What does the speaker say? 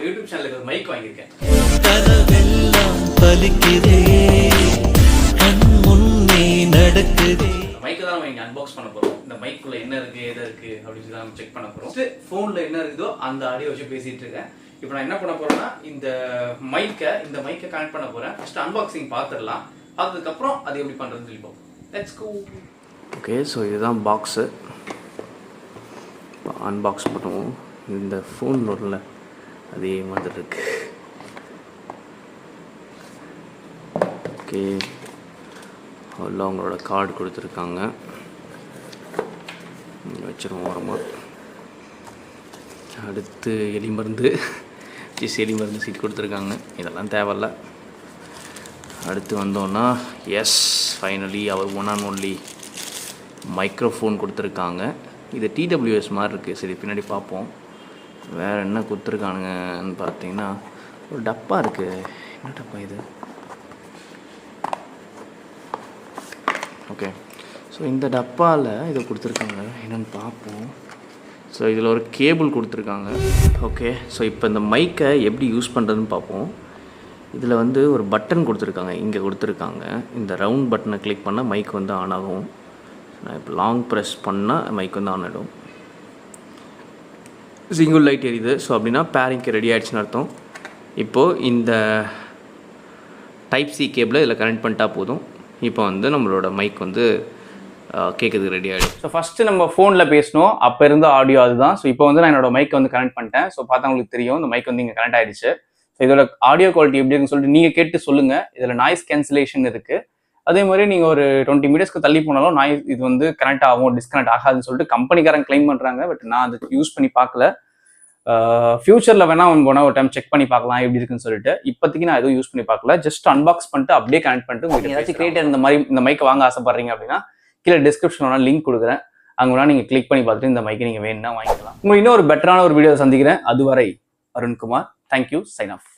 YouTube சேனலுக்கு ஒரு mic வாங்கியிருக்கேன். மைக்கை தான் நம்ம இங்கே அன்பாக்ஸ் பண்ண போகிறோம். இந்த மைக்குள்ள என்ன இருக்கு எது இருக்கு அப்படின்னு சொல்லி நம்ம செக் பண்ண போகிறோம். ஃபோனில் என்ன இருக்குதோ அந்த ஆடியோ வச்சு பேசிட்டு இருக்கேன். இப்போ நான் என்ன பண்ண போறேன்னா இந்த மைக்கை கனெக்ட் பண்ண போறேன். ஃபர்ஸ்ட் அன்பாக்சிங் பார்த்துடலாம். பார்த்ததுக்கப்புறம் அது எப்படி பண்ணுறதுன்னு சொல்லி பார்ப்போம். Let's go. ஓகே, ஸோ இதுதான் பாக்ஸு. அன்பாக்ஸ் பண்ணுவோம். இந்த ஃபோன் வரல அதே மாதிரி இருக்கு. ஓகே, அவ்வளோ அவங்களோட கார்டு கொடுத்துருக்காங்க. வச்சிருவோம் ஓரமாக. அடுத்து எலி மருந்து சீட் கொடுத்துருக்காங்க. இதெல்லாம் தேவையில்ல. அடுத்து வந்தோன்னா yes finally our one and only microphone கொடுத்துருக்காங்க. இது TWS மாதிரி இருக்குது. சரி, பின்னாடி பார்ப்போம். வேறு என்ன கொடுத்துருக்கானுங்கன்னு பார்த்தீங்கன்னா ஒரு டப்பா இருக்குது. என்ன டப்பா இது? ஓகே, ஸோ இந்த டப்பாவில் இதை கொடுத்துருக்காங்க. என்னென்னு பார்ப்போம். ஸோ இதில் ஒரு கேபிள் கொடுத்துருக்காங்க. ஓகே, ஸோ இப்போ இந்த மைக்கை எப்படி யூஸ் பண்ணுறதுன்னு பார்ப்போம். இதில் வந்து ஒரு பட்டன் கொடுத்துருக்காங்க. இங்கே கொடுத்துருக்காங்க. இந்த ரவுண்ட் பட்டனை கிளிக் பண்ணால் மைக் வந்து ஆன் ஆகும். நான் இப்போ லாங் ப்ரெஸ் பண்ணால் மைக் வந்து ஆன் ஆகிடும். சிங்கிள் லைட் எரியுது. ஸோ அப்படின்னா பேரிங்க்கு ரெடி ஆகிடுச்சுன்னு அர்த்தம். இப்போது இந்த டைப் சி கேபிளை இதில் கனெக்ட் பண்ணிட்டா போதும். இப்போ வந்து நம்மளோட மைக் வந்து கேட்குறதுக்கு ரெடி ஆகிடும். ஸோ ஃபஸ்ட்டு நம்ம ஃபோனில் பேசணும். அப்போ இருந்த ஆடியோ அதுதான். ஸோ இப்போ வந்து நான் என்னோட மைக்கை வந்து கனெக்ட் பண்ணிட்டேன். ஸோ பார்த்தா உங்களுக்கு தெரியும் இந்த மைக் வந்து இங்கே கனெக்ட் ஆகிடுச்சு. ஸோ இதோட ஆடியோ குவாலிட்டி எப்படி இருக்குன்னு சொல்லிட்டு நீங்கள் கேட்டு சொல்லுங்கள். இதில் நாய்ஸ் கேன்சலேஷன் இருக்குது. அதே மாதிரி நீங்கள் ஒரு 20 மீட்டர்ஸ்க்கு தள்ளி போனாலும் நாய்ஸ் இது வந்து கனெக்ட் ஆகும், டிஸ்கனெக்ட் ஆகாதுன்னு சொல்லிட்டு கம்பெனிக்காரங்க கிளைம் பண்ணுறாங்க. பட் நான் அது யூஸ் பண்ணி பார்க்கல. ஃபியூச்சரில் வேணால் ஒரு டைம் செக் பண்ணி பார்க்கலாம் எப்படி இருக்குன்னு சொல்லிட்டு. இப்போதைக்கு நான் எதுவும் யூஸ் பண்ணி பார்க்கல. ஜஸ்ட் அன்பாக்ஸ் பண்ணிட்டு அப்படியே கனெக்ட் பண்ணிட்டு உங்களுக்கு ஏதாச்சும் கிரியேட்டர் இந்த மைக்கை வாங்க ஆசைப்படுறீங்க அப்படின்னா கீழே டிஸ்கிரிப்ஷனில் லிங்க் கொடுக்குறேன். அங்கே வேணால் நீங்கள் கிளிக் பண்ணி பார்த்துட்டு இந்த மைக்கை நீங்கள் வேணும்னா வாங்கிக்கலாம். உங்களுக்கு இன்னும் ஒரு பெட்டரான ஒரு வீடியோ சந்திக்கிறேன். அதுவரை அருண்குமார். தேங்க்யூ. Sign of.